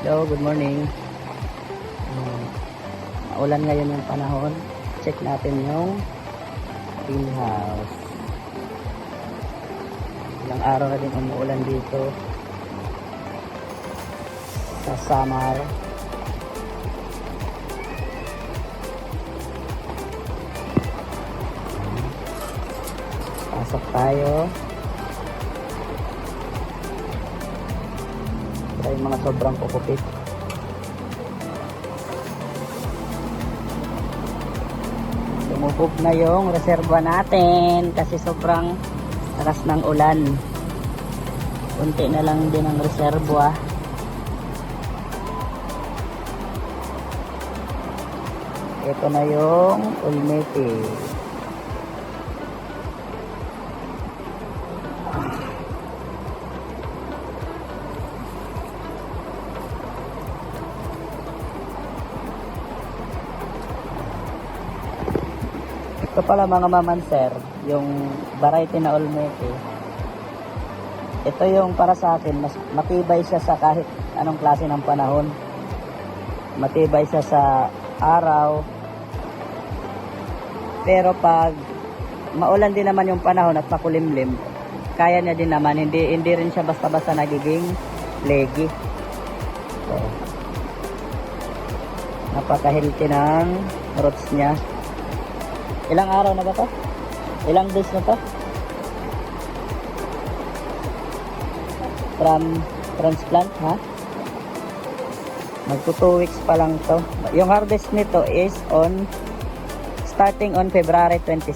Hello, good morning. Maulan ngayon yung panahon. Check natin yung greenhouse. Ilang araw na din umuulan dito sa Samar. Pasok tayo. Ito yung mga sobrang kukupit. Tumubog na yung reserva natin kasi sobrang lakas ng ulan. Kunti na lang din ang reserva. Ito na yung ulmete. Ito pala mga mamanser, yung variety na ulmete. Ito yung para sa akin, mas matibay siya sa kahit anong klase ng panahon. Matibay siya sa araw. Pero pag maulan din naman yung panahon at makulimlim, kaya niya din naman, hindi rin siya basta-basta nagiging leggy. So, napaka-healthy ng roots niya. Ilang araw na ba to? Ilang days na to? From transplant, ha? Magto 2 weeks pa lang to. Yung harvest nito is starting on February 27.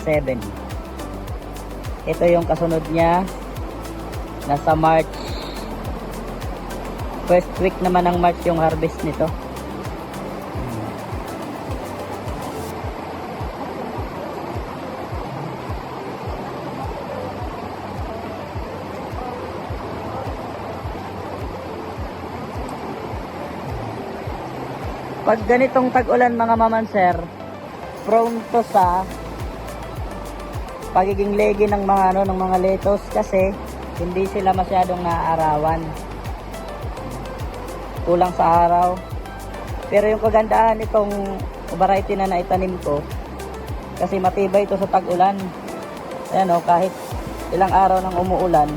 Ito yung kasunod niya. Nasa March. First week naman ng March yung harvest nito. Pag ganitong tag-ulan mga mamanser, prone to sa pagiging leggy ng mga ng mga lettuce kasi hindi sila masyadong naaarawan. Kulang sa araw. Pero yung kagandahan nitong variety na naitanim ko kasi matibay ito sa tag-ulan. Ayan kahit ilang araw nang umuulan,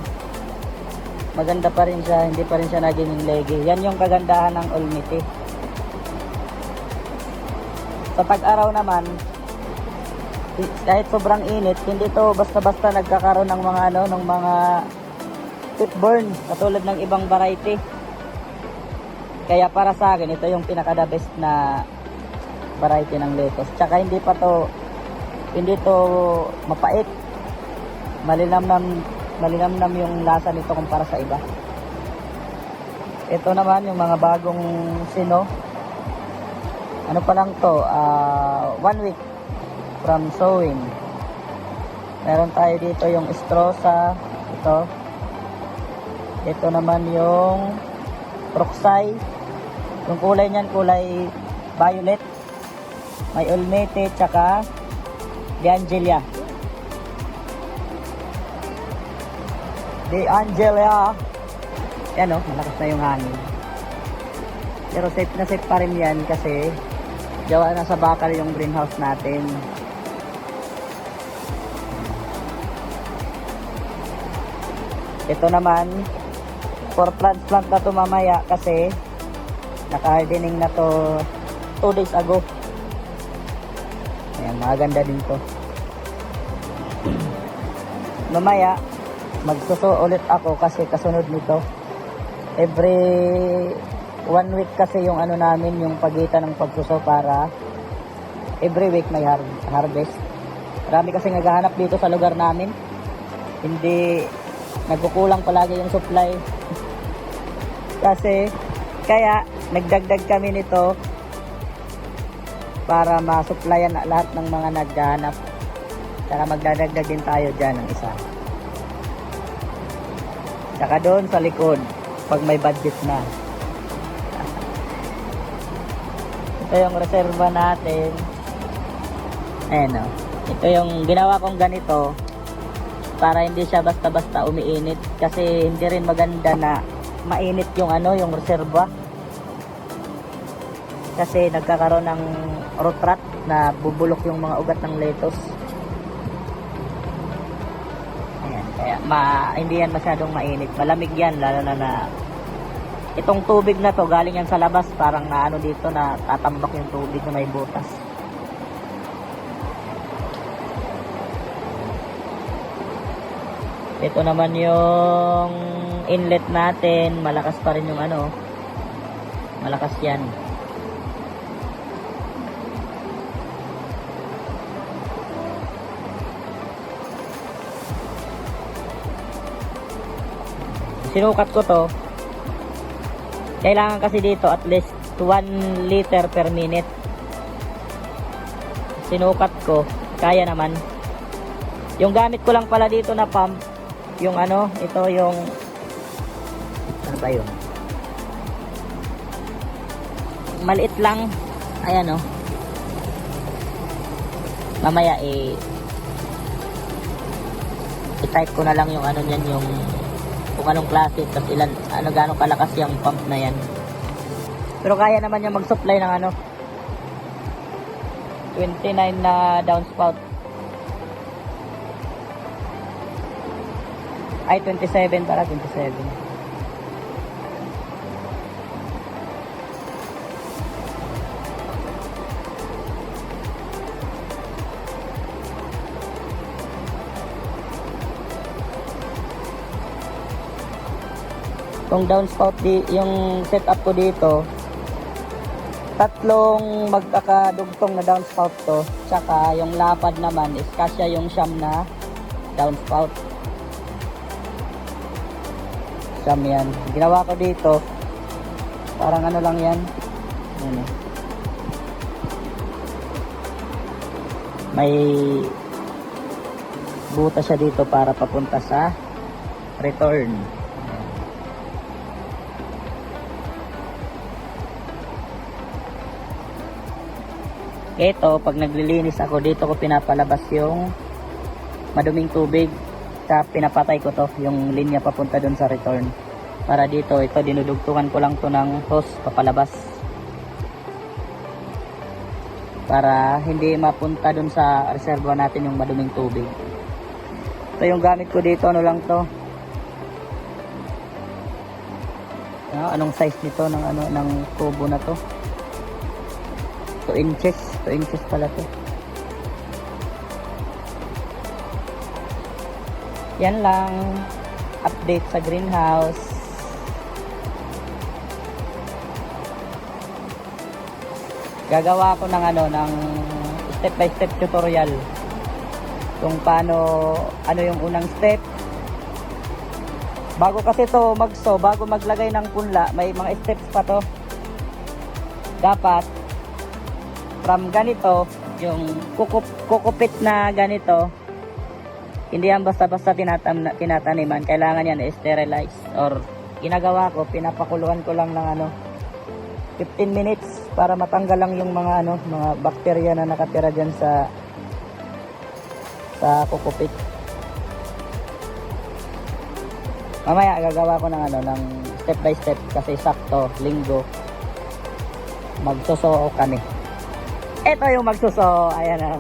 maganda pa rin siya, hindi pa rin siya naging leggy. Yan yung kagandahan ng ulmete. Sa tag-araw naman, kahit sobrang init, hindi to basta-basta nagkakaroon ng mga ng mga tip-burn katulad ng ibang variety. Kaya para sa akin, ito yung pinaka-the best na variety ng lettuce. Tsaka hindi to mapait. Malinamnam yung lasa nito kumpara sa iba. Ito naman yung mga bagong sino. Ano pa lang to, 1 week from sowing. Meron tayo dito yung Estrosa, ito naman yung Proxy. Yung kulay niyan, kulay violet. May ulmete, tsaka D'Angelia. Yan malakas na yung hangin. Pero safe na safe pa rin yan kasi gawa na sa bakal yung greenhouse natin. Ito naman for transplant na to mamaya kasi naka-hardening na to 2 days ago. Ayan, maganda din to. Mamaya magsuso ulit ako kasi kasunod nito every 1 week kasi yung namin, yung pagitan ng pagsuso para every week may harvest. Marami kasi naghahanap dito sa lugar namin. Hindi, nagkukulang palagi yung supply. Kasi, kaya nagdagdag kami nito para masupplyan lahat ng mga naghahanap. Saka magdadagdag din tayo dyan ng isa. Saka doon sa likod, pag may budget na. Ito yung reserva natin. Ayan Ito yung ginawa kong ganito para hindi siya basta-basta umiinit kasi hindi rin maganda na mainit yung yung reserva. kasi nagkakaroon ng root rot na bubulok yung mga ugat ng lettuce. Ayan, kaya hindi yan masyadong mainit. Malamig yan, lalo na itong tubig na to galing yan sa labas, parang na ano dito na tatambak yung tubig na may butas. Ito naman yung inlet natin, malakas pa rin yung ano, malakas yan. Sinukat ko to, kailangan kasi dito at least 1 liter per minute. Sinukat ko, kaya naman. Yung gamit ko lang pala dito na pump, yung ano, ito yung ano ba yun, maliit lang, ayan o. Mamaya i-type ko na lang yung ano nyan, yung kung anong klase, tapos ilan, ano, gano'ng kalakas yung pump na yan. Pero kaya naman yung mag-supply ng ano 29 na downspout. Ay, 27 para, 27. Kung downspout yung setup ko dito, tatlong magkakadugtong na downspout to, tsaka yung lapad naman is kasya yung siyam na downspout. Siyam yan. Ginawa ko dito, parang ano lang yan. Yan eh. May butas siya dito para papunta sa return. Ito, pag naglilinis ako, dito ko pinapalabas yung maduming tubig. Pinapatay ko to, yung linya papunta dun sa return. Para dito, ito, dinudugtungan ko lang to ng hose papalabas. Para hindi mapunta dun sa reservoir natin yung maduming tubig. Ito yung gamit ko dito, ano lang to. Anong size nito ng ano, ng tubo na to? 2 inches pala to. Yan lang update sa greenhouse. Gagawa ko ng ano, ng step by step tutorial kung paano, ano yung unang step bago kasi to bago maglagay ng punla. May mga steps pa to. Dapat from ganito, yung kukupit na ganito, hindi yan basta-basta tinataniman. Kailangan yan sterilize. Or ginagawa ko, pinapakuluan ko lang ng ano 15 minutes para matanggal lang yung mga ano, mga bakterya na nakatira dyan sa kukupit. Mamaya gagawa ko ng ano, ng step by step kasi sakto linggo magsuso kami. Ito yung magsuso, ayan na.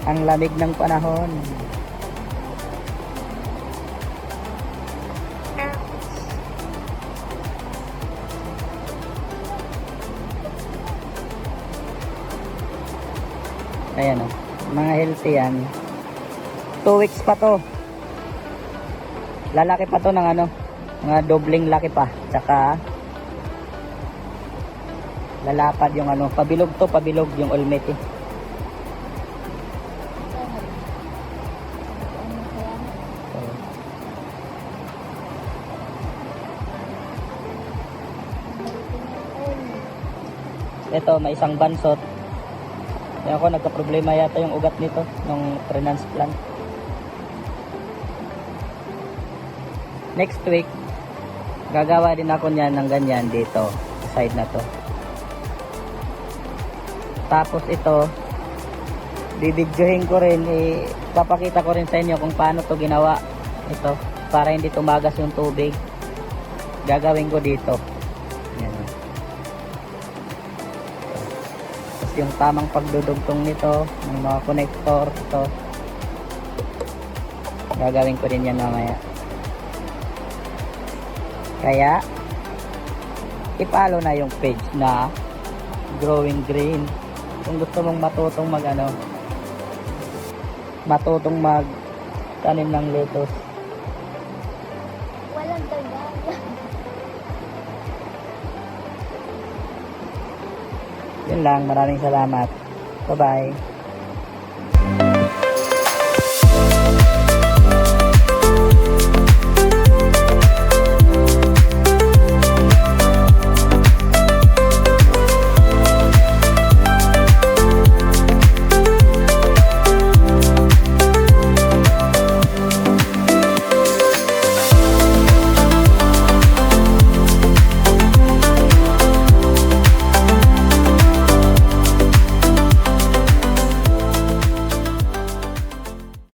Ang lamig ng panahon. Ayan o, mga healthy yan. 2 weeks pa to. Lalaki pa to ng ano, mga dobling laki pa. Tsaka lalapad yung ano, pabilog to, pabilog yung ulmeti. Ito, may isang bansot. Kaya ako, nagka-problema yata yung ugat nito nung transplant. Next week, gagawa din ako niyan ng ganyan dito, side na to. Tapos ito, bibidyohin ko rin, papakita ko rin sa inyo kung paano to ginawa. Ito. para hindi tumagas yung tubig. Gagawin ko dito. Yan. Tapos yung tamang pagdudugtong nito, ng mga connector, ito. Gagawin ko din yan mamaya. Kaya, i-follow na yung page na Growing Green. Kung gusto mong matutong mag tanim ng lettuce. Walang dagat. Yun lang, maraming salamat. Bye-bye.